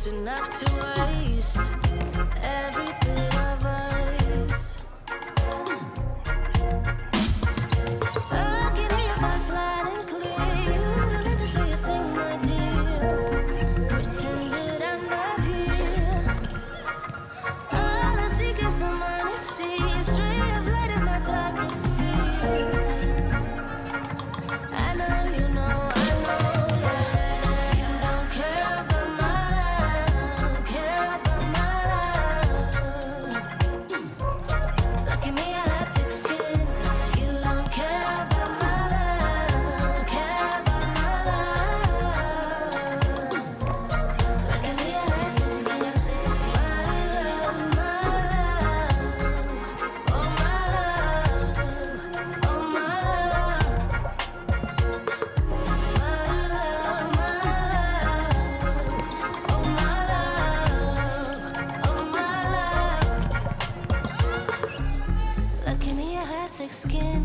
just enough to waste every bit of ice. I can hear your thoughts loud and clear. You don't need to say a thing, my dear. Pretend that I'm not here. All I seek is some honesty, a stray of light in my darkest fears. I know you know, I know. You don't care about my love, care about my love. Look at me, I have thick skin. You don't care about my love, care about my love. Look at me, I have thick skin. My love, oh my love, oh my love. Look at me, I had thick skin,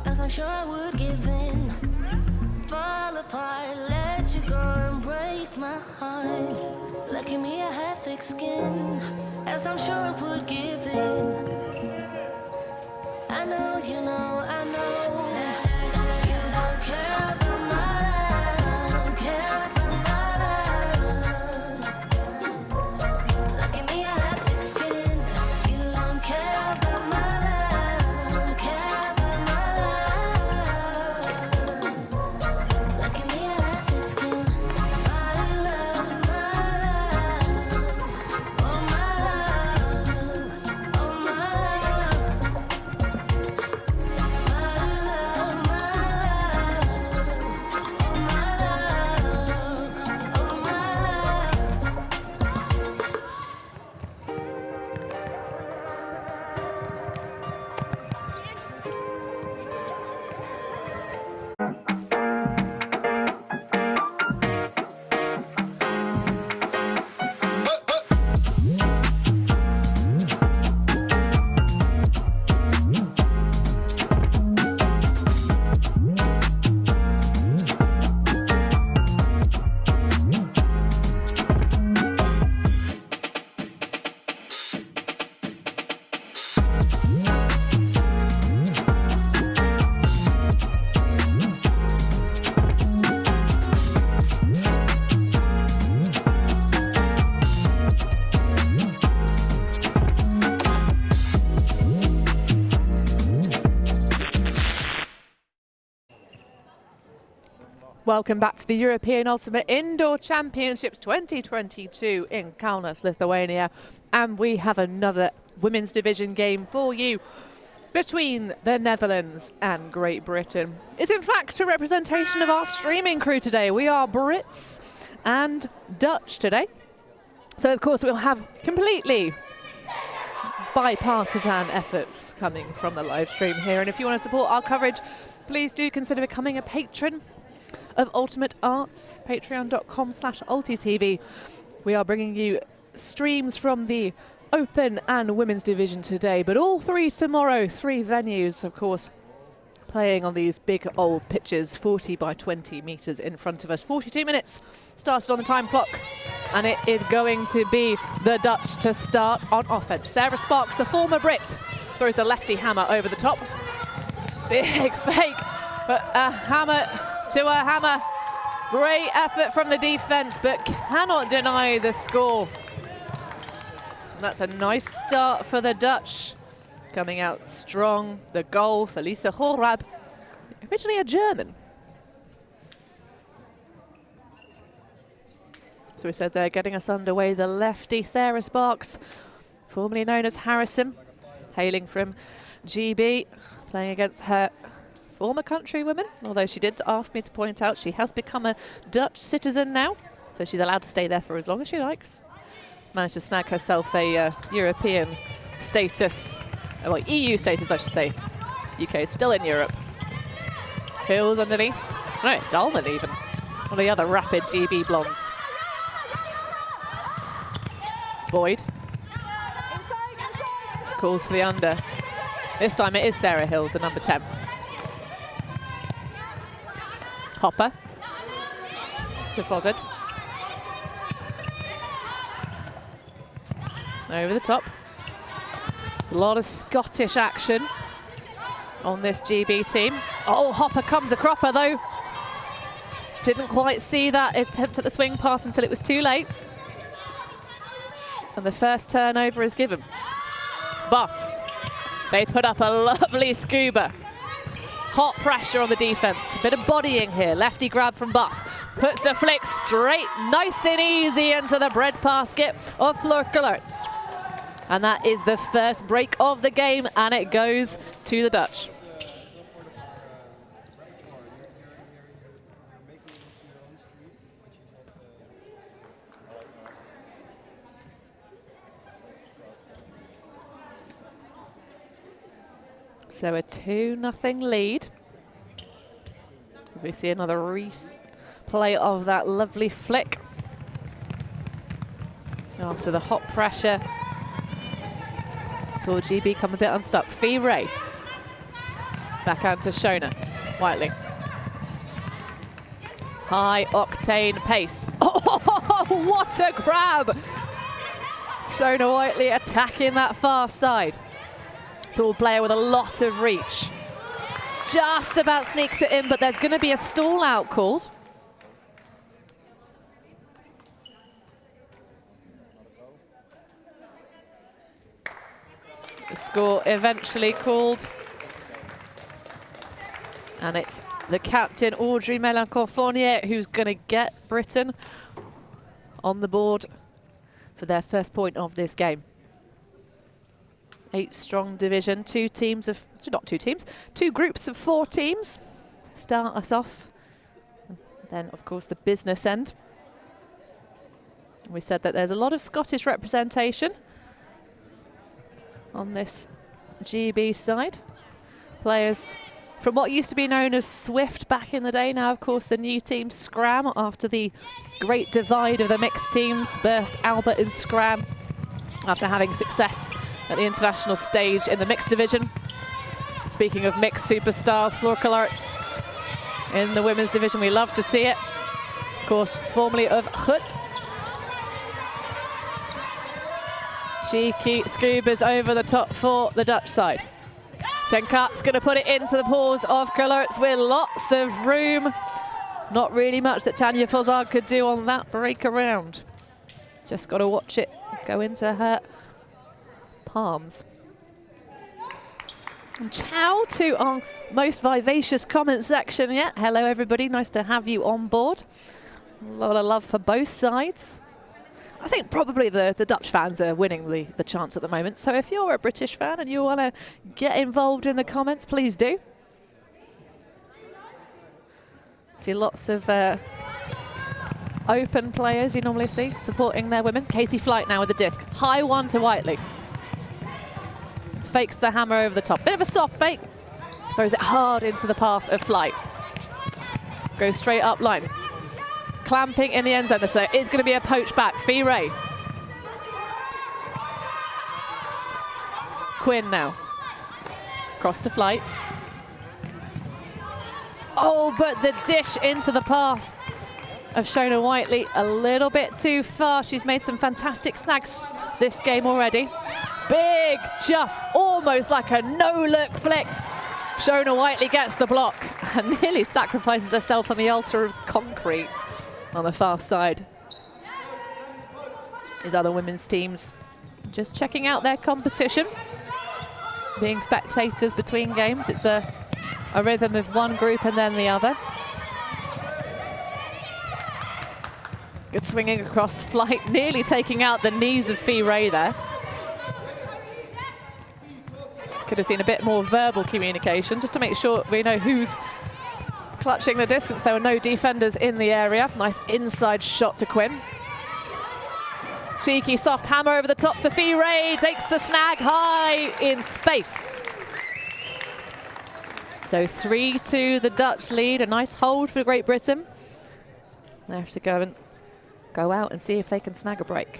as I'm sure I would give in. Fall apart, let you go and break my heart. Look at me, I had thick skin, as I'm sure I would give in. I know you know, I know. You don't care about my love, care about my love. Look at me, I have thick skin. You don't care about my love, care about my love. Look at me, I have thick skin. My love, oh my love, oh my love. Welcome back to the European Ultimate Indoor Championships 2022 in Kaunas, Lithuania. And we have another women's division game for you between the Netherlands and Great Britain. It's in fact a representation of our streaming crew today. We are Brits and Dutch today. So of course we'll have completely bipartisan efforts coming from the live stream here. And if you want to support our coverage, please do consider becoming a patron of Ultimate Arts, patreon.com/ulti.TV. We are bringing you streams from the Open and Women's Division today, but all three tomorrow, 3 venues, of course, playing on these big old pitches, 40 by 20 metres in front of us. 42 minutes started on the time clock, and it is going to be the Dutch to start on offense. Sarah Sparks, the former Brit, throws the lefty hammer over the top. Big fake, but a hammer to a hammer. Great effort from the defense, but cannot deny the score. And that's a nice start for the Dutch. Coming out strong, the goal for Lisa Horab, originally a German. So we said they're getting us underway. The lefty, Sarah Sparks, formerly known as Harrison, hailing from GB, playing against her former countrywoman, although she did ask me to point out she has become a Dutch citizen now, so she's allowed to stay there for as long as she likes. Managed to snag herself a European status, well, EU status, I should say. UK is still in Europe. Hills underneath. No, Dalman even. One of the other rapid GB blondes. Boyd. Calls for the under. This time it is Sarah Hills, the number 10. Hopper to Fozzard. over the top. A lot of Scottish action on this GB team. Oh, Hopper comes a cropper though. Didn't quite see that attempt at the swing pass until it was too late. And the first turnover is given. Boss, they put up a lovely scuba. Hot pressure on the defense. A bit of bodying here. Lefty grab from Boss. Puts a flick straight, nice and easy into the bread basket of Fowler. And that is the first break of the game, and it goes to the Dutch. So a 2-0 lead. As we see another replay of that lovely flick. After the hot pressure, saw GB come a bit unstuck. Fee Ray. Backhand to Shona. Whiteley. High octane pace. Oh, what a grab! Shona Whiteley attacking that far side. Tall player with a lot of reach. Just about sneaks it in, but there's going to be a stall out called. The score eventually called. And it's the captain, Audrey Mélenchon-Fournier, who's going to get Britain on the board for their first point of this game. 8-strong division, two groups of 4 teams. Start us off. Then, of course, the business end. We said that there's a lot of Scottish representation on this GB side. Players from what used to be known as Swift back in the day. Now, of course, the new team Scram, after the great divide of the mixed teams, birthed Albert in Scram after having success at the international stage in the mixed division. Speaking of mixed superstars, Fowler in the women's division, we love to see it. Of course, formerly of Gut. Cheeky scubas over the top for the Dutch side. Ten Kat's going to put it into the paws of Kaunas with lots of room. Not really much that Tanya Fozard could do on that break around. Just got to watch it go into her palms. And ciao to our most vivacious comment section yet. Hello everybody, nice to have you on board. A lot of love for both sides. I think probably the Dutch fans are winning the chance at the moment. So if you're a British fan and you want to get involved in the comments, please do. See lots of open players you normally see supporting their women. Katie Flight now with the disc. High one to Whiteley. Fakes the hammer over the top. Bit of a soft fake. Throws it hard into the path of Flight. Goes straight up line. Clamping in the end zone. So it is going to be a poach back. Fee Ray. Quinn now. Cross to Flight. Oh, but the dish into the path of Shona Whiteley a little bit too far. She's made some fantastic snags this game already. Big, just almost like a no-look flick. Shona Whiteley gets the block and nearly sacrifices herself on the altar of concrete on the far side. These other women's teams just checking out their competition, being spectators between games. It's a rhythm of one group and then the other. Good swinging across Flight, nearly taking out the knees of Fee Ray there. Could have seen a bit more verbal communication just to make sure we know who's clutching the distance. There were no defenders in the area. Nice inside shot to Quinn. Cheeky soft hammer over the top to Fee Ray. Takes the snag high in space. So 3-2 the Dutch lead. A nice hold for Great Britain. They have to go out and see if they can snag a break.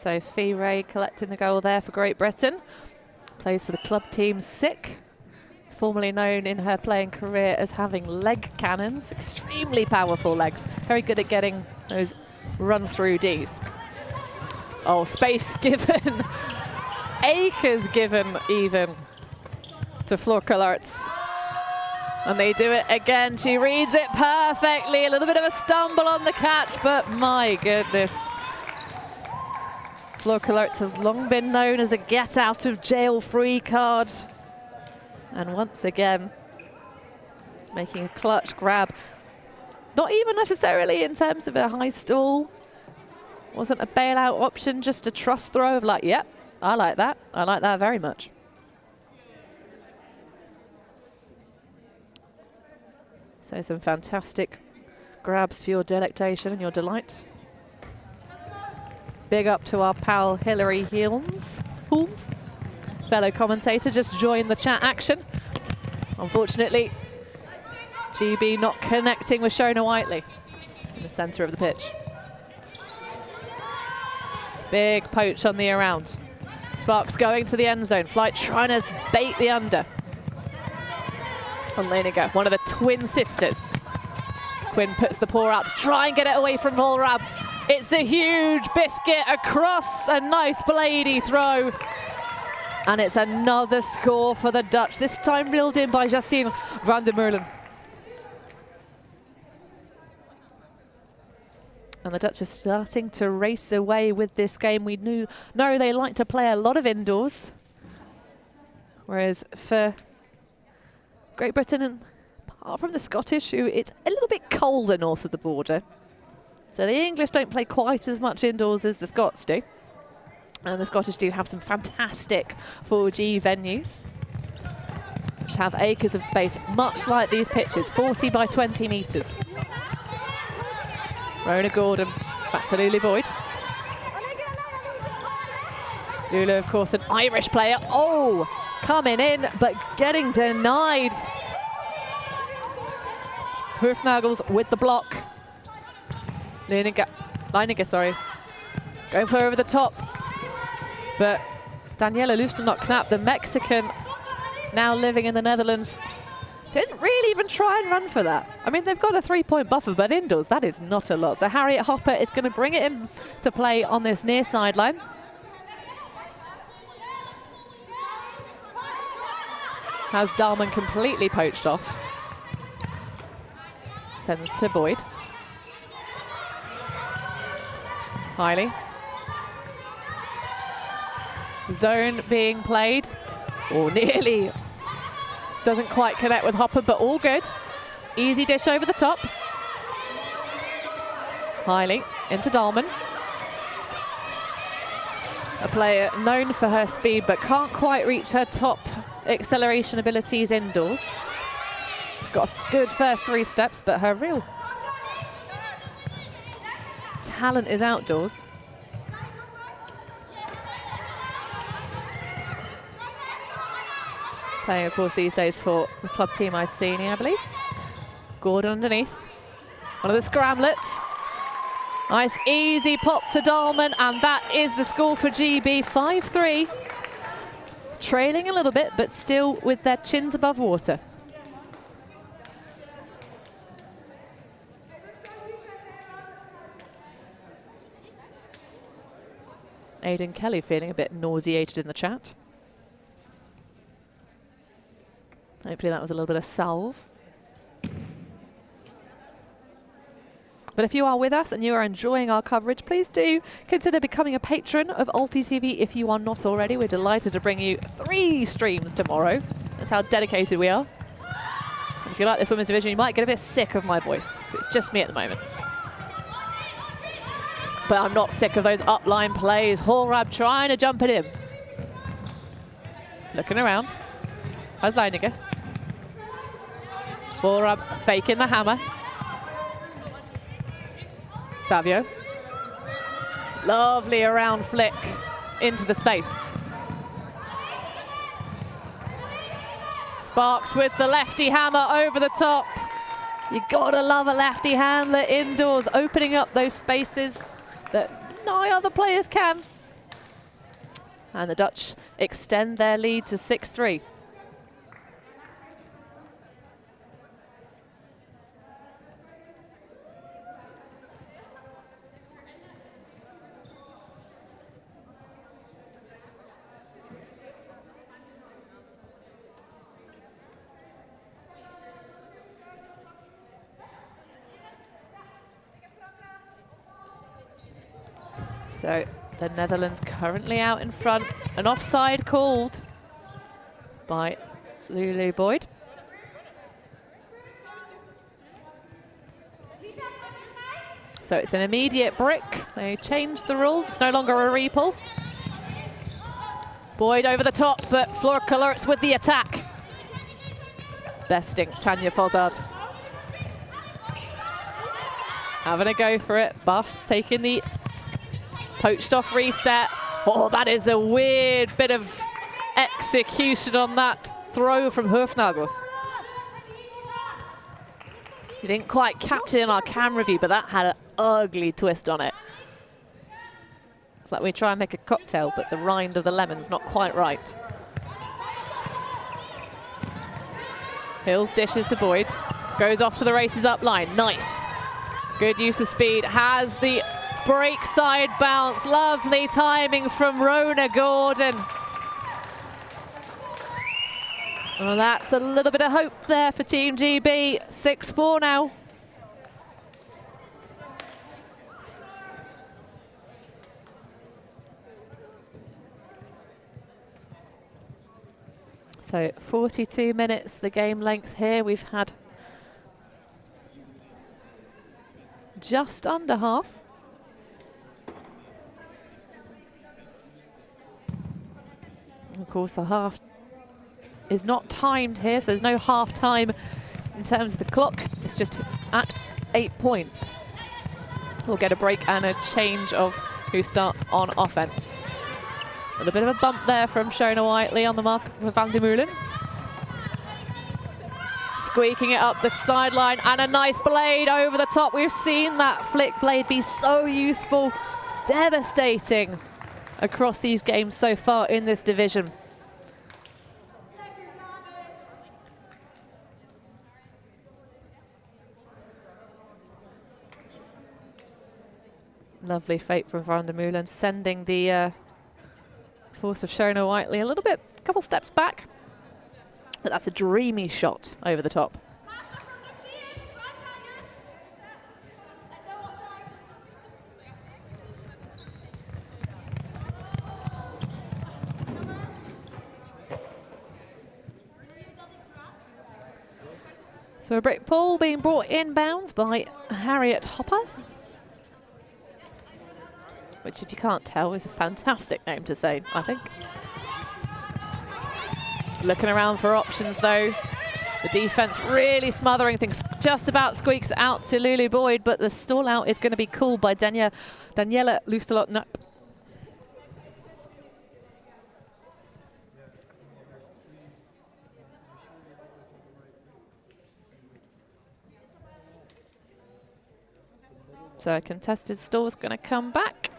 So Ray collecting the goal there for Great Britain. Plays for the club team SICK, formerly known in her playing career as having leg cannons. Extremely powerful legs. Very good at getting those run-through Ds. Oh, space given. Acres given even to Florcullarts. And they do it again. She reads it perfectly. A little bit of a stumble on the catch, but my goodness. Florcullarts has long been known as a get out of jail free card. And once again, making a clutch grab. Not even necessarily in terms of a high stall. Wasn't a bailout option, just a trust throw of like, yep, I like that. I like that very much. So some fantastic grabs for your delectation and your delight. Big up to our pal Hilary Holmes, fellow commentator, just joined the chat action. Unfortunately, GB not connecting with Shona Whiteley in the centre of the pitch. Big poach on the around. Sparks going to the end zone. Flight trying to bait the under. On Leininger, one of the twin sisters. Quinn puts the paw out to try and get it away from Volrab. It's a huge biscuit across, a nice bladey throw. And it's another score for the Dutch, this time reeled in by Jacine van der Meulen. And the Dutch are starting to race away with this game. We know they like to play a lot of indoors. Whereas for Great Britain, apart from the Scottish, who it's a little bit colder north of the border. So the English don't play quite as much indoors as the Scots do. And the Scottish do have some fantastic 4G venues, which have acres of space, much like these pitches, 40 by 20 metres. Rona Gordon, back to Lulu Boyd. Lulu, of course, an Irish player. Oh, coming in, but getting denied. Hoofnagels with the block. Leininger, sorry. Going for over the top. But Daniela Lustenok-Knapp, the Mexican, now living in the Netherlands, didn't really even try and run for that. I mean, they've got a 3-point buffer, but indoors, that is not a lot. So Harriet Hopper is going to bring it in to play on this near sideline. Has Dahlman completely poached off. Sends to Boyd. Hiley. Zone being played. Oh, nearly. Doesn't quite connect with Hopper, but all good. Easy dish over the top. Hiley into Dahlman. A player known for her speed, but can't quite reach her top acceleration abilities indoors. She's got a good first 3 steps, but her real talent is outdoors. Playing, of course, these days for the club team Iceni, I believe. Gordon underneath. One of the scramblets. Nice easy pop to Dahlman, and that is the score for GB, 5-3. Trailing a little bit, but still with their chins above water. Aidan Kelly feeling a bit nauseated in the chat. Hopefully that was a little bit of salve. But if you are with us and you are enjoying our coverage, please do consider becoming a patron of ulti.TV if you are not already. We're delighted to bring you 3 streams tomorrow. That's how dedicated we are. And if you like this women's division, you might get a bit sick of my voice. It's just me at the moment. But I'm not sick of those upline plays. Horab trying to jump it in. Looking around. How's Leininger? Horab faking the hammer. Savio. Lovely around flick into the space. Sparks with the lefty hammer over the top. You gotta love a lefty handler indoors, opening up those spaces that no other players can. And the Dutch extend their lead to 6-3. So the Netherlands currently out in front. An offside called by Lulu Boyd. So it's an immediate brick. They changed the rules. It's no longer a repull. Boyd over the top, but Florcullerts with the attack. Besting Tanya Fossard. Having a go for it. Buss taking the poached off reset. Oh, that is a weird bit of execution on that throw from Hoofnagels. You didn't quite catch it in our camera view, but that had an ugly twist on it. It's like we try and make a cocktail, but the rind of the lemon's not quite right. Hills dishes to Boyd. Goes off to the races up line. Nice. Good use of speed. Has the break side bounce. Lovely timing from Rona Gordon. Well, that's a little bit of hope there for Team GB. 6-4 now. So 42 minutes, the game length here. We've had just under half. Of course, the half is not timed here, so there's no half time in terms of the clock. It's just at 8 points. We'll get a break and a change of who starts on offense. With a bit of a bump there from Shona Whiteley on the mark for Van der Meulen. Squeaking it up the sideline, and a nice blade over the top. We've seen that flick blade be so useful, devastating across these games so far in this division. Lovely fake from Van der Meulen, sending the force of Shona Whiteley a little bit, a couple steps back. But that's a dreamy shot over the top. So a brick pull being brought inbounds by Harriet Hopper, which, if you can't tell, is a fantastic name to say, I think. Looking around for options, though. The defense really smothering things. Just about squeaks out to Lulu Boyd, but the stall out is going to be called by Daniela Lustelot-Nup. So a contested stall is going to come back.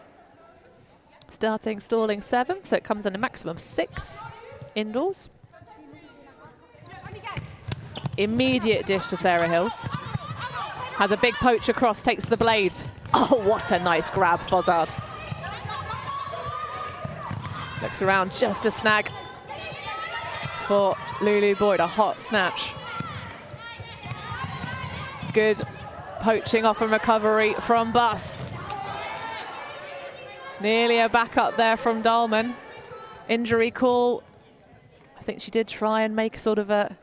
Starting stalling 7, so it comes in a maximum 6 indoors. Immediate dish to Sarah Hills. Has a big poach across, takes the blade. Oh, what a nice grab, Fossard. Looks around, just a snag for Lulu Boyd, a hot snatch. Good poaching off and recovery from Buss. Nearly a backup there from Dahlman. Injury call. I think she did try and make sort of a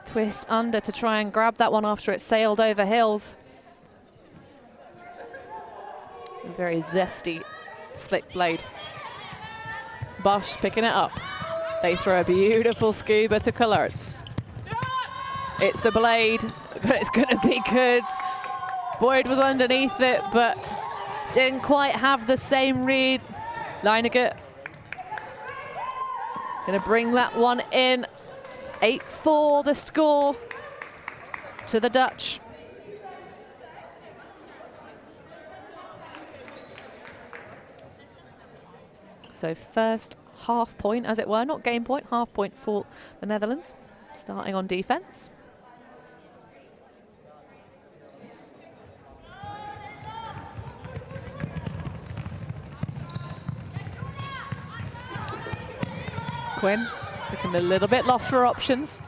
twist under to try and grab that one after it sailed over Hills. A very zesty flick blade. Bosch picking it up. They throw a beautiful scuba to Cullerts. It's a blade, but it's going to be good. Boyd was underneath it, but didn't quite have the same read. Leineger going to bring that one in. 8-4 the score to the Dutch. So first half point, as it were, not game point, half point for the Netherlands, starting on defence. Quinn looking a little bit lost for options.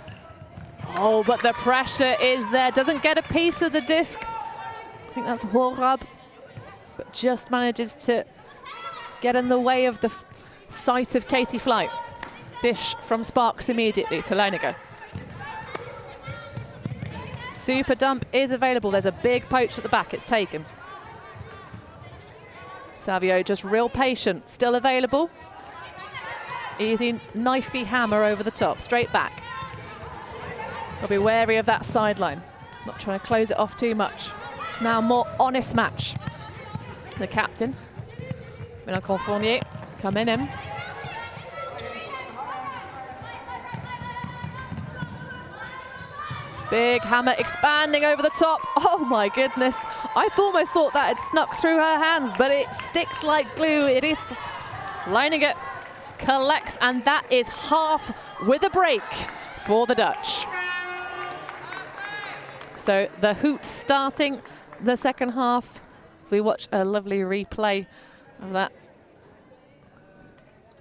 Oh, but the pressure is there. Doesn't get a piece of the disc. I think that's Horab, but just manages to get in the way of the sight of Katie Flight. Dish from Sparks immediately to Leininger. Super dump is available. There's a big poach at the back. It's taken. Savio just real patient. Still available. Easy knifey hammer over the top. Straight back. I'll be wary of that sideline. Not trying to close it off too much. Now more honest match. The captain, Willem Garnier, coming in. Big hammer expanding over the top. Oh my goodness. I almost thought that had snuck through her hands, but it sticks like glue. It is lining it, collects, and that is half with a break for the Dutch. So the hoot starting the second half. So we watch a lovely replay of that.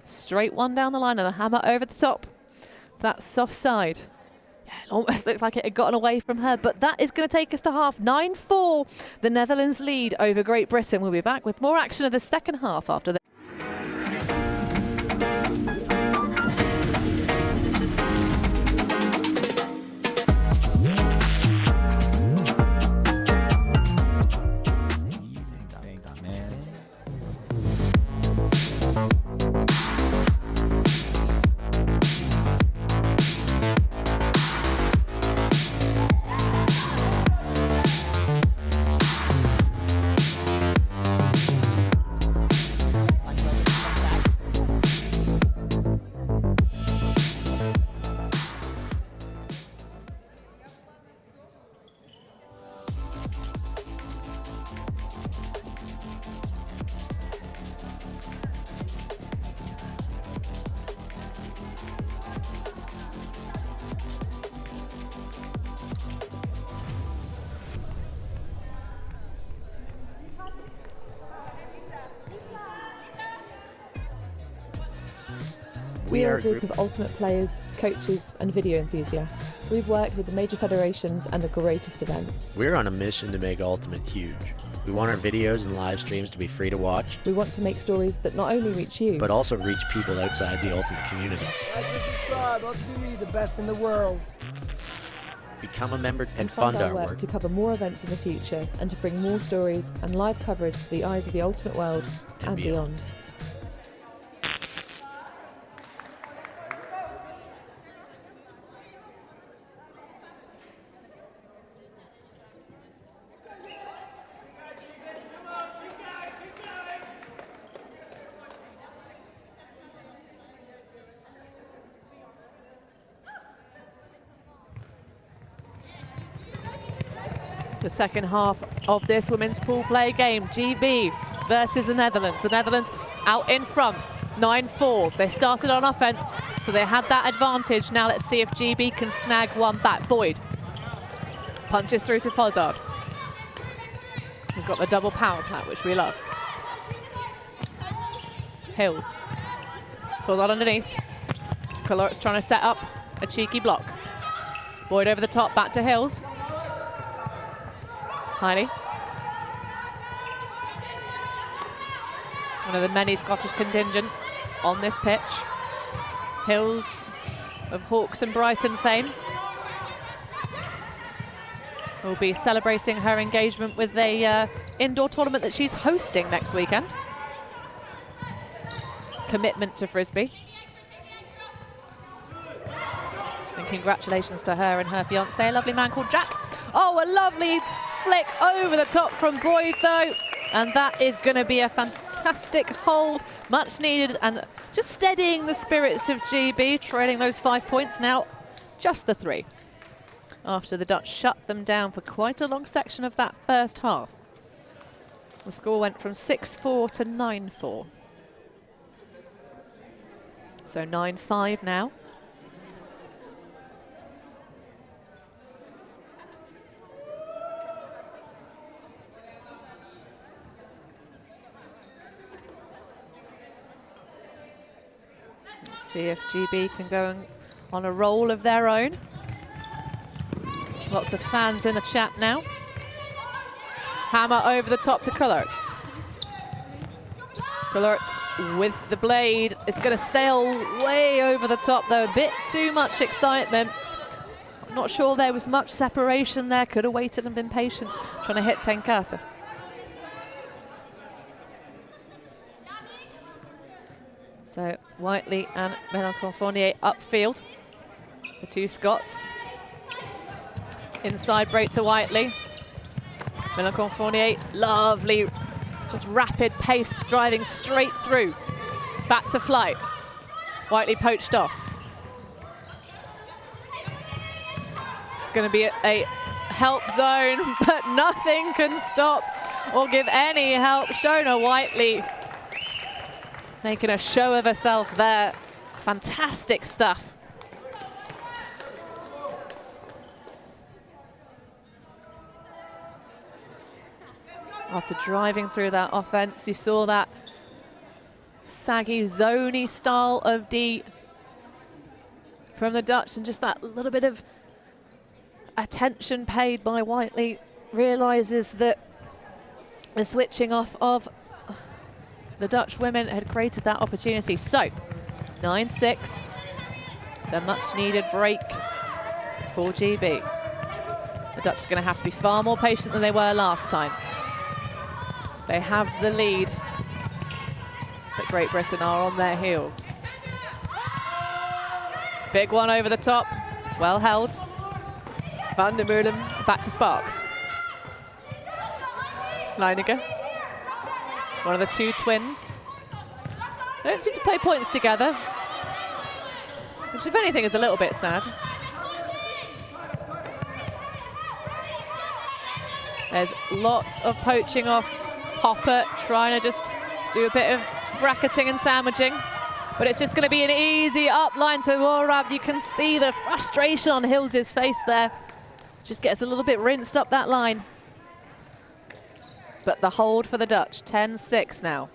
Straight one down the line and a hammer over the top. So that soft side. Yeah, it almost looked like it had gotten away from her, but that is going to take us to half. 9-4, the Netherlands lead over Great Britain. We'll be back with more action of the second half after this. We are a group of ultimate players, coaches and video enthusiasts. We've worked with the major federations and the greatest events. We're on a mission to make Ultimate huge. We want our videos and live streams to be free to watch. We want to make stories that not only reach you, but also reach people outside the Ultimate community. Like and subscribe, Ulti.TV, the best in the world. Become a member and fund fund our our work work. to cover more events in the future and to bring more stories and live coverage to the eyes of the ultimate world and beyond. The second half of this women's pool play game, GB versus the Netherlands. The Netherlands out in front, 9-4. They started on offense, so they had that advantage. Now let's see if GB can snag one back. Boyd punches through to Fozzard. He's got the double power plant, which we love. Hills. Fozzard underneath. Colort's trying to set up a cheeky block. Boyd over the top, back to Hills. Hiley. One of the many Scottish contingent on this pitch. Hills of Hawks and Brighton fame will be celebrating her engagement with a indoor tournament that she's hosting next weekend. Commitment to Frisbee. And congratulations to her and her fiancé, a lovely man called Jack. Oh, a lovely flick over the top from Boyd though, and that is going to be a fantastic hold, much needed, and just steadying the spirits of GB, trailing those 5 points now, just the 3. After the Dutch shut them down for quite a long section of that first half. The score went from 6-4 to 9-4. So 9-5 now. Let's see if GB can go on a roll of their own. Lots of fans in the chat now. Hammer over the top to Kullerts. Kullerts with the blade is going to sail way over the top though. A bit too much excitement. I'm not sure there was much separation there. Could have waited and been patient trying to hit Tenkate. So Whiteley and Mélenchon-Fournier upfield. The two Scots. Inside break to Whiteley. Mélenchon-Fournier, lovely, just rapid pace, driving straight through. Back to flight. Whiteley poached off. It's going to be a help zone, but nothing can stop or give any help. Shona Whiteley making a show of herself there. Fantastic stuff. After driving through that offense, you saw that saggy, zony style of D from the Dutch, and just that little bit of attention paid by Whiteley. Realizes that the switching off of the Dutch women had created that opportunity. So 9-6, the much needed break for GB. The Dutch are going to have to be far more patient than they were last time. They have the lead, but Great Britain are on their heels. Big one over the top, well held. Van der Meulen back to Sparks. Leininger, one of the two twins. They don't seem to play points together, which if anything is a little bit sad. There's lots of poaching off. Hopper trying to just do a bit of bracketing and sandwiching, but it's just going to be an easy up line to Warab. You can see the frustration on Hills' face there. Just gets a little bit rinsed up that line. But the hold for the Dutch, 10-6 now.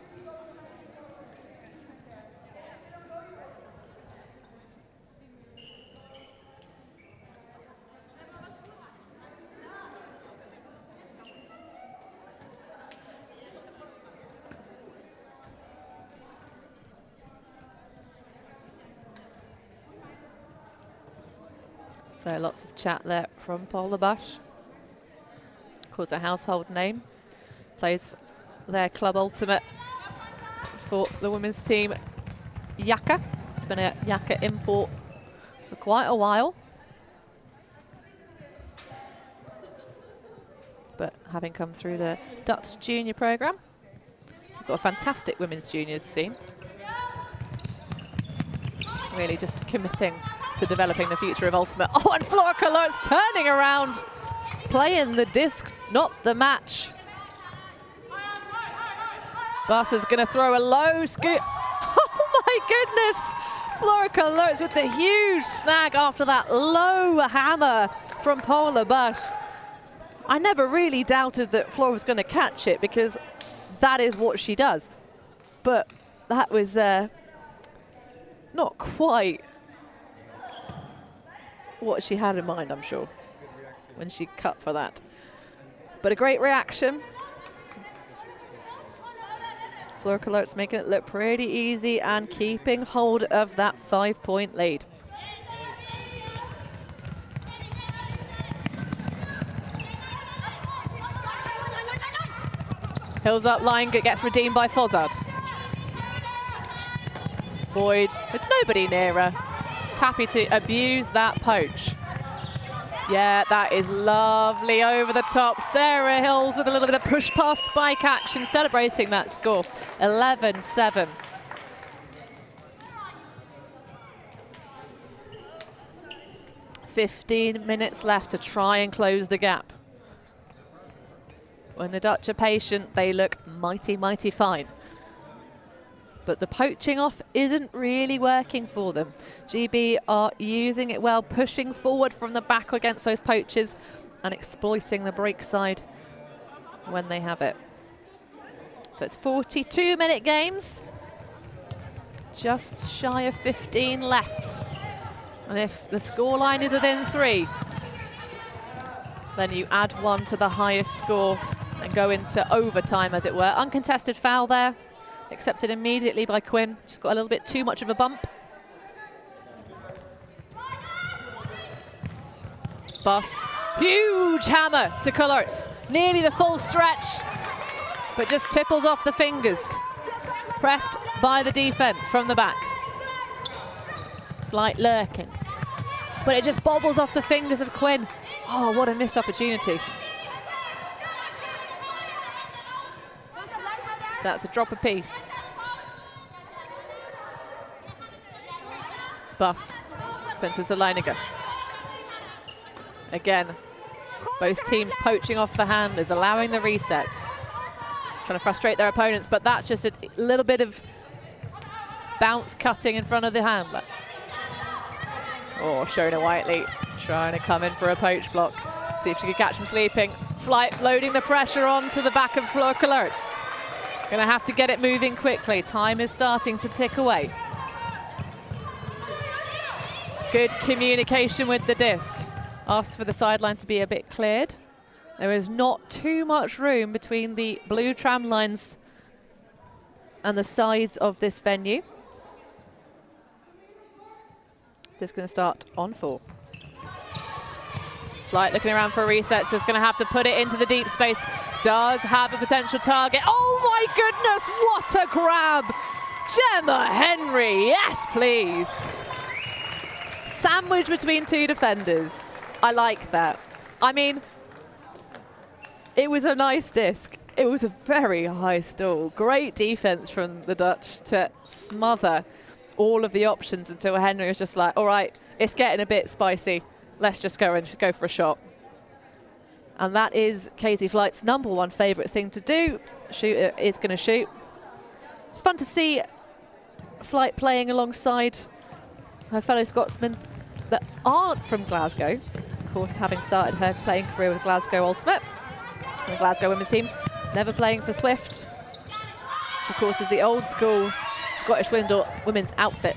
So lots of chat there from Fowler. Of course, a household name. Plays their club ultimate for the women's team, Yaka. It's been a Yaka import for quite a while. But having come through the Dutch junior programme, we've got a fantastic women's juniors scene. Really just committing to developing the future of Ultimate. Oh, and Flora Kullerts turning around, playing the disc, not the match. Barsa's going to throw a low scoop. Oh my goodness! Flora Kullerts with the huge snag after that low hammer from Paula Bush. I never really doubted that Flora was going to catch it because that is what she does. But that was not quite what she had in mind, I'm sure, when she cut for that. But a great reaction. Flora Kullerts making it look pretty easy and keeping hold of that 5-point lead. Hills up line, gets redeemed by Fozzard. Boyd with nobody near her. Happy to abuse that poach. Yeah, that is lovely over the top. Sarah Hills with a little bit of push past spike action, celebrating that score. 11-7. "15 minutes left to try and close the gap. When the Dutch are patient, they look mighty, mighty fine. but the poaching off isn't really working for them. GB are using it well, pushing forward from the back against those poachers and exploiting the break side when they have it. So it's 42-minute games, just shy of 15 left. And if the scoreline is within 3, then you add 1 to the highest score and go into overtime, as it were. Uncontested foul there, accepted immediately by Quinn. Just got a little bit too much of a bump. Boss, huge hammer to Cullerts. Nearly the full stretch, but just tipples off the fingers. Pressed by the defense from the back. Flight lurking, but it just bobbles off the fingers of Quinn. Oh, what a missed opportunity. So that's a drop apiece. Bus centres the Leininger. Again, both teams poaching off the handlers, allowing the resets. Trying to frustrate their opponents, but that's just a little bit of bounce cutting in front of the handler. Oh, Shona Whiteley trying to come in for a poach block. See if she can catch him sleeping. Flight loading the pressure onto the back of Fleur Cullerts. Gonna have to get it moving quickly. Time is starting to tick away. Good communication with the disc. Asked for the sideline to be a bit cleared. There is not too much room between the blue tram lines and the sides of this venue. Just going to start on 4. Flight looking around for a reset, just going to have to put it into the deep space. Does have a potential target. Oh my goodness, what a grab! Gemma Henry, yes please. Sandwich between 2 defenders. I like that. I mean, it was a nice disc. It was a very high stall. Great defense from the Dutch to smother all of the options until Henry was just like, all right, it's getting a bit spicy. Let's just go for a shot. And that is Casey Flight's #1 favourite thing to do. Shooter is going to shoot. It's fun to see Flight playing alongside her fellow Scotsmen that aren't from Glasgow. Of course, having started her playing career with Glasgow Ultimate. The Glasgow women's team, never playing for Swift, which of course is the old school Scottish women's outfit.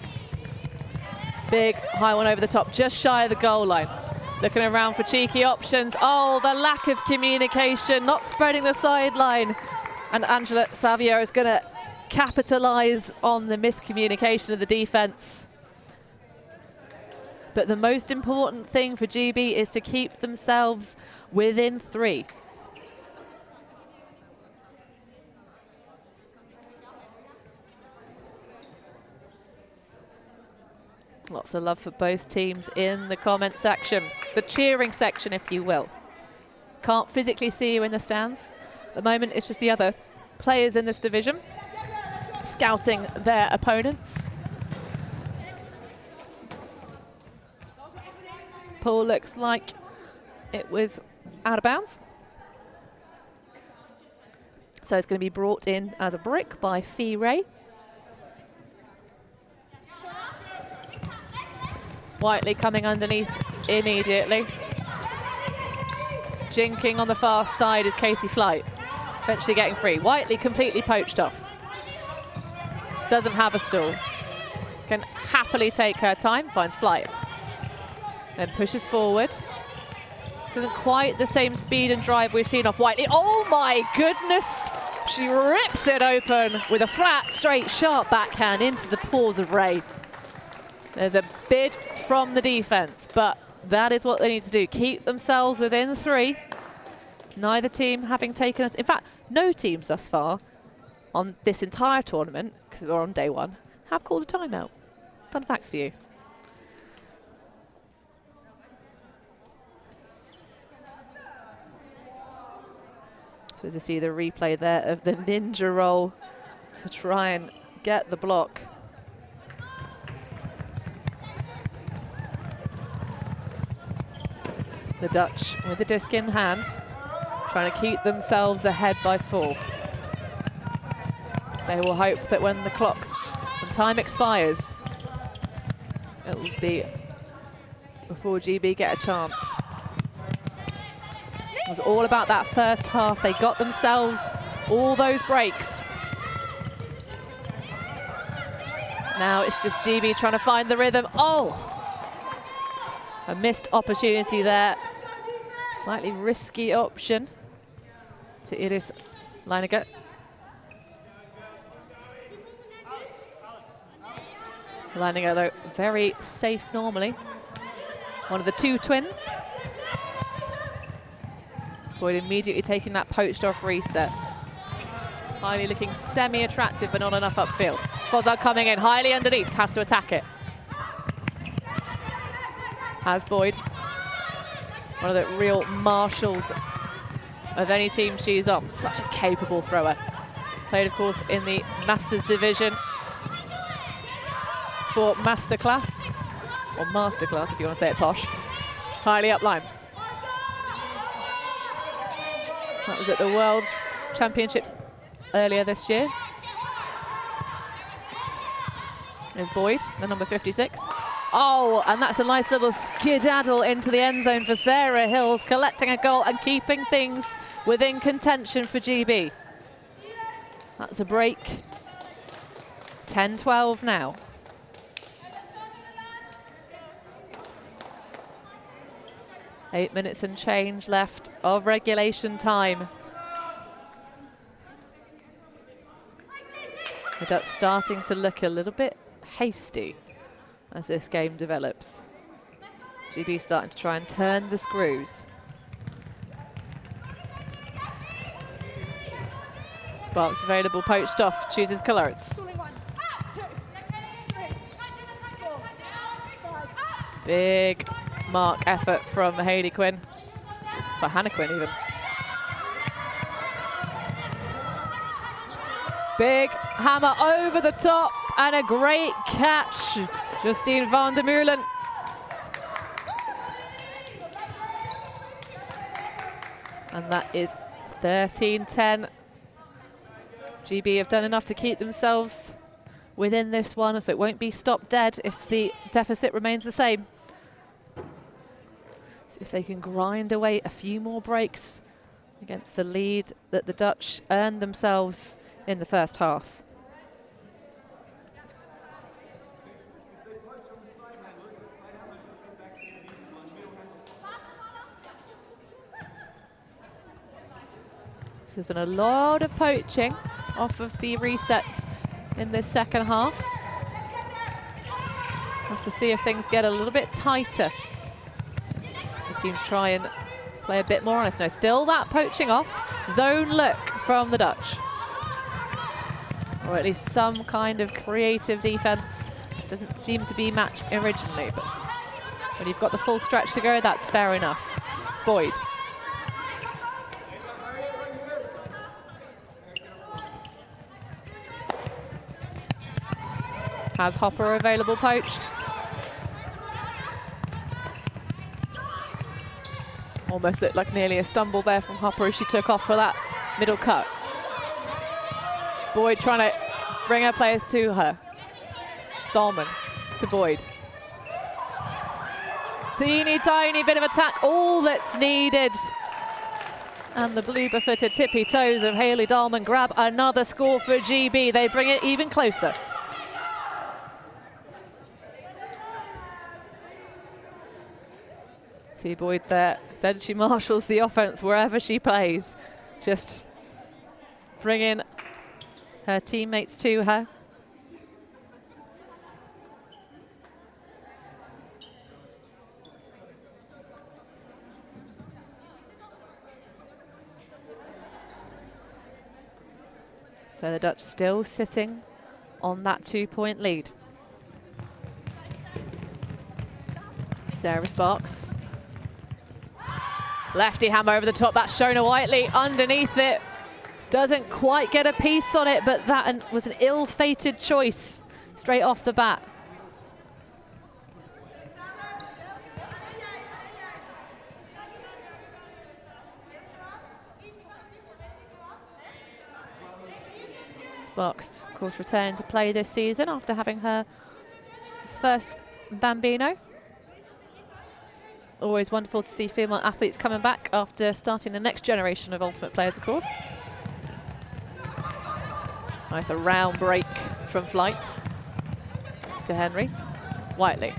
Big high one over the top, just shy of the goal line. Looking around for cheeky options. Oh, the lack of communication, not spreading the sideline. And Angela Xavier is going to capitalise on the miscommunication of the defence. But the most important thing for GB is to keep themselves within 3. Lots of love for both teams in the comment section, the cheering section, if you will. Can't physically see you in the stands. At the moment, it's just the other players in this division scouting their opponents. Paul looks like it was out of bounds. So it's going to be brought in as a brick by Fee Ray. Whiteley coming underneath immediately. Jinking on the fast side is Katie Flight. Eventually getting free. Whiteley completely poached off. Doesn't have a stall. Can happily take her time. Finds Flight. Then pushes forward. This isn't quite the same speed and drive we've seen off Whiteley. Oh my goodness! She rips it open with a flat, straight, sharp backhand into the paws of Ray. There's a bid from the defense, but that is what they need to do. Keep themselves within 3. Neither team having taken it. In fact, no teams thus far on this entire tournament, because we're on day 1, have called a timeout. Fun facts for you. So as you see the replay there of the ninja roll to try and get the block. The Dutch with the disc in hand, trying to keep themselves ahead by 4. They will hope that when the clock time expires, it will be before GB get a chance. It was all about that first half. They got themselves all those breaks. Now it's just GB trying to find the rhythm. Oh! A missed opportunity there. Slightly risky option to Iris Leininger. Leininger, though, very safe normally. One of the two twins. Boyd immediately taking that poached off reset. Highly looking semi-attractive, but not enough upfield. Fozard coming in, highly underneath, has to attack it. Has Boyd. One of the real marshals of any team she's on. Such a capable thrower. Played, of course, in the Masters division for Masterclass, or Masterclass if you want to say it posh. Highly up line. That was at the World Championships earlier this year. There's Boyd, the number 56. Oh, and that's a nice little skedaddle into the end zone for Sarah Hills, collecting a goal and keeping things within contention for GB. That's a break. 10-12 now. Eight minutes and change left of regulation time. The Dutch starting to look a little bit hasty as this game develops. GB starting to try and turn the screws. Sparks available, poached off, chooses Coloureds. Big mark effort from Hayley Quinn. So Hannah Quinn even. Big hammer over the top and a great catch. Justine van der Meulen. And that is 13-10. GB have done enough to keep themselves within this one, so it won't be stopped dead if the deficit remains the same. So if they can grind away a few more breaks against the lead that the Dutch earned themselves in the first half. There's been a lot of poaching off of the resets in this second half. Have to see if things get a little bit tighter. The teams try and play a bit more honest. No, still that poaching off. Zone look from the Dutch. Or at least some kind of creative defense. Doesn't seem to be matched originally, but when you've got the full stretch to go, that's fair enough. Boyd. Has Hopper available poached. Almost looked like nearly a stumble there from Hopper as she took off for that middle cut. Boyd trying to bring her players to her. Dahlman to Boyd. Teeny tiny bit of attack, all that's needed. And the blooper-footed tippy toes of Hayley Dahlman grab another score for GB. They bring it even closer. See Boyd there, said she marshals the offense wherever she plays. Just bringing her teammates to her. So the Dutch still sitting on that 2-point lead. Sarah Sparks. Lefty hammer over the top, that's Shona Whiteley underneath it. Doesn't quite get a piece on it, but that was an ill-fated choice straight off the bat. Sparks, of course, returning to play this season after having her first bambino. Always wonderful to see female athletes coming back after starting the next generation of Ultimate players, of course. Nice, a round break from Flight to Henry. Whiteley.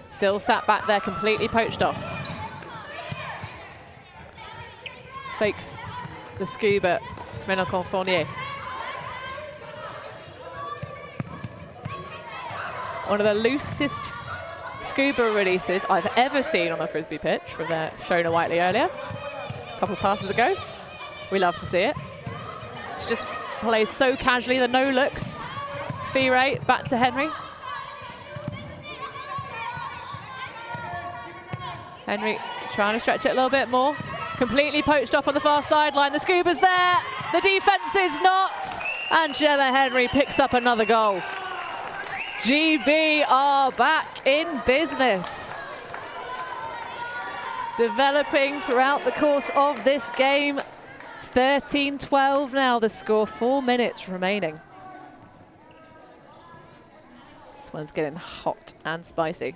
Still sat back there, completely poached off. Fakes the scuba, Smenokon Fournier. One of the loosest scuba releases I've ever seen on a frisbee pitch from their Shona Whiteley earlier. A couple of passes ago. We love to see it. She just plays so casually, the no looks. Fee rate, back to Henry. Henry trying to stretch it a little bit more. Completely poached off on the far sideline. The scuba's there. The defense is not. And Gemma Henry picks up another goal. GB are back in business. Developing throughout the course of this game. 13-12 now the score, 4 minutes remaining. This one's getting hot and spicy.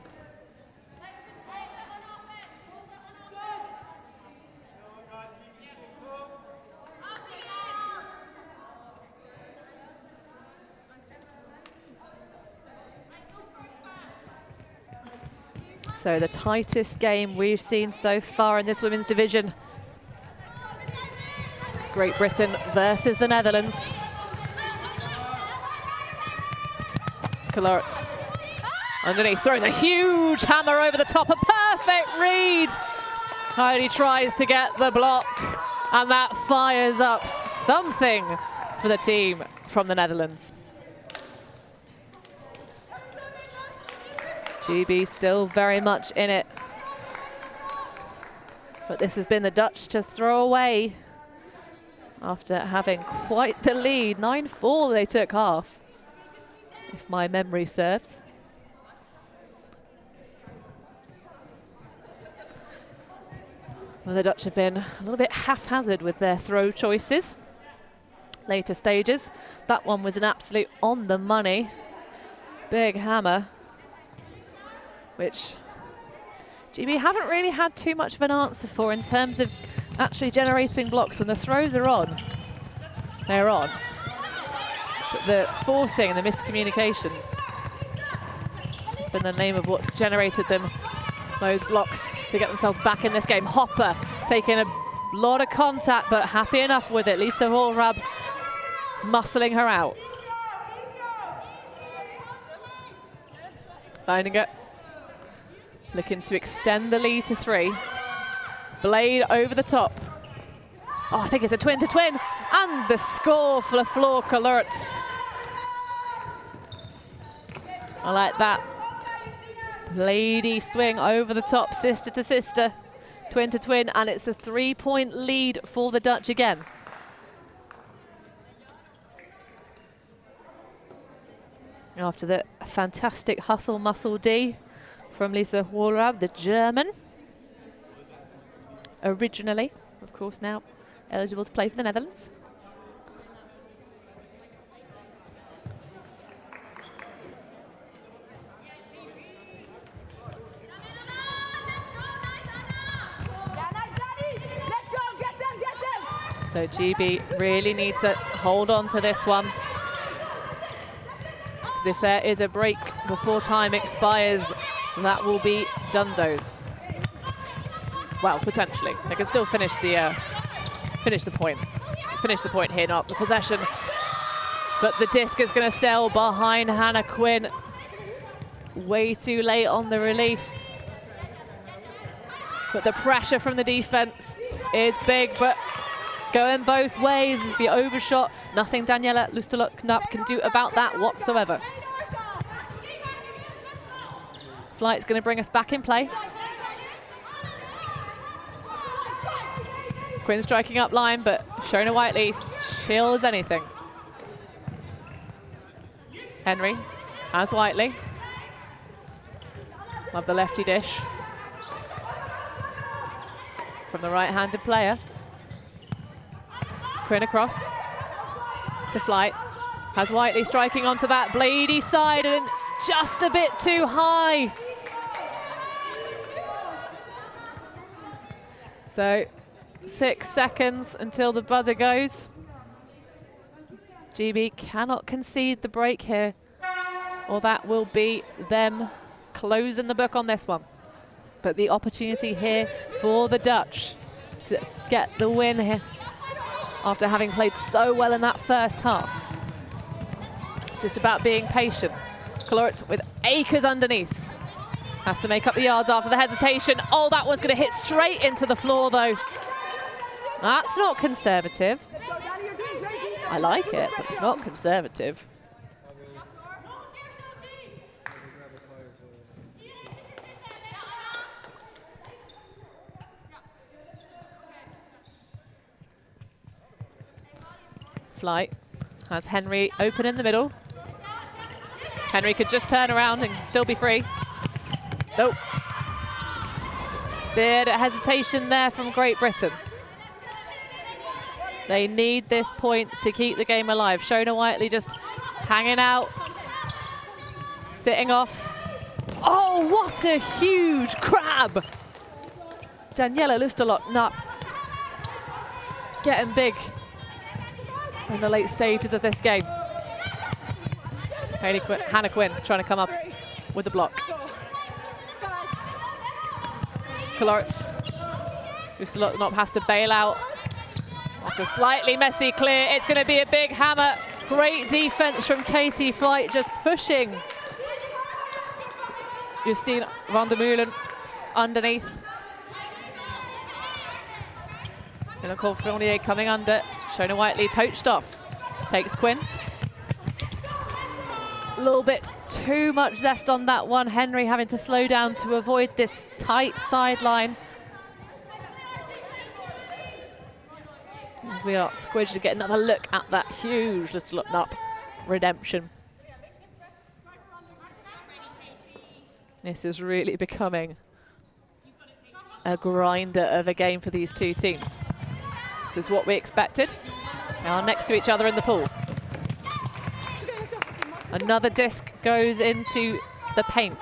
So the tightest game we've seen so far in this women's division. Great Britain versus the Netherlands. Kaloritz underneath, throws a huge hammer over the top, a perfect read. Heidi tries to get the block, and that fires up something for the team from the Netherlands. GB still very much in it. But this has been the Dutch to throw away after having quite the lead. 9-4 they took half, if my memory serves. Well, the Dutch have been a little bit haphazard with their throw choices. Later stages. That one was an absolute on the money. Big hammer, which GB haven't really had too much of an answer for in terms of actually generating blocks. When the throws are on, they're on. But the forcing and the miscommunications has been the name of what's generated them those blocks to get themselves back in this game. Hopper taking a lot of contact, but happy enough with it. Lisa Hallrab muscling her out. Leininger looking to extend the lead to 3. Blade over the top. Oh, I think it's a twin-to-twin. And the score for the floor Kaloritz. I like that. Lady swing over the top, sister to sister. Twin-to-twin, and it's a 3-point lead for the Dutch again. After the fantastic hustle muscle D from Lisa Hallrab, the German. Originally, of course, now eligible to play for the Netherlands. So GB really need to hold on to this one. Because if there is a break before time expires, that will be Dunzo's. Well, potentially. They can still finish the point. Finish the point here, not the possession. But the disc is going to sail behind Hannah Quinn. Way too late on the release. But the pressure from the defense is big, but going both ways is the overshot. Nothing Daniela Lusteluk-Knapp can do about that whatsoever. Flight's going to bring us back in play. Quinn striking up line, but Shona Whiteley chill as anything. Henry has Whiteley. Love the lefty dish from the right-handed player. Quinn across. to Flight. Has Whiteley striking onto that bladey side, and it's just a bit too high. So 6 seconds until the buzzer goes. GB cannot concede the break here, or that will be them closing the book on this one. But the opportunity here for the Dutch to get the win here after having played so well in that first half. Just about being patient. Kloritz with acres underneath. Has to make up the yards after the hesitation. Oh, that one's going to hit straight into the floor, though. That's not conservative. I like it, but it's not conservative. Flight has Henry open in the middle. Henry could just turn around and still be free. Nope. Bit of hesitation there from Great Britain. They need this point to keep the game alive. Shona Whiteley just hanging out, sitting off. Oh, what a huge crab! Daniela Lustelot getting big in the late stages of this game. Hannah Quinn trying to come up with the block. Kloritz. Lustelot has to bail out. After a slightly messy clear, it's going to be a big hammer. Great defense from Katie Flight, just pushing Justine van der Meulen underneath. Nicole Fournier coming under. Shona Whiteley poached off. Takes Quinn. A little bit too much zest on that one. Henry having to slow down to avoid this tight sideline. We are squidged to get another look at that huge little up redemption. This is really becoming a grinder of a game for these two teams. This is what we expected. They are next to each other in the pool. Another disc goes into the paint.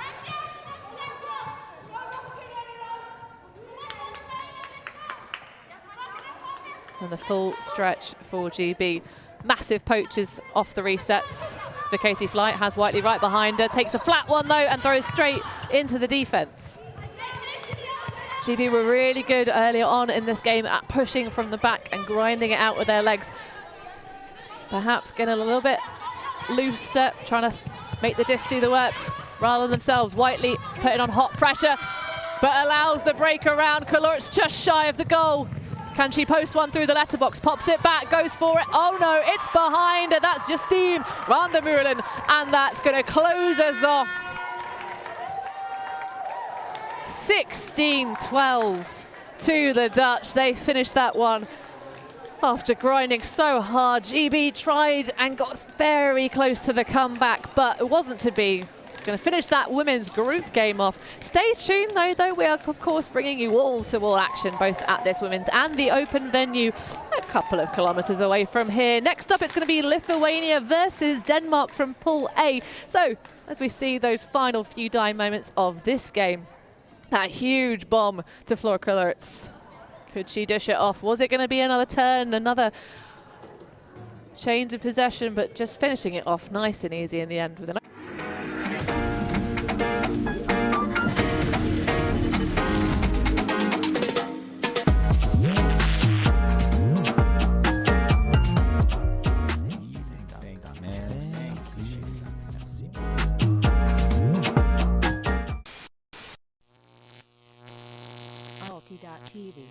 And the full stretch for GB. Massive poachers off the resets. For Katie Flight has Whiteley right behind her. Takes a flat one though and throws straight into the defense. GB were really good earlier on in this game at pushing from the back and grinding it out with their legs. Perhaps getting a little bit looser, trying to make the disc do the work rather than themselves. Whiteley putting on hot pressure, but allows the break around. Kloritz just shy of the goal. Can she post one through the letterbox? Pops it back, goes for it. Oh no, it's behind her. That's Justine van der Meulen, and that's going to close us off. 16-12 to the Dutch. They finished that one after grinding so hard. GB tried and got very close to the comeback, but it wasn't to be. It's going to finish that women's group game off. Stay tuned though, we are of course bringing you all action both at this women's and the open venue a couple of kilometers away from here. Next up, it's going to be Lithuania versus Denmark from Pool A. So as we see those final few dying moments of this game, that huge bomb to Flora Kloritz. Could she dish it off? Was it going to be another turn, another change of possession, but just finishing it off nice and easy in the end with an ulti.TV.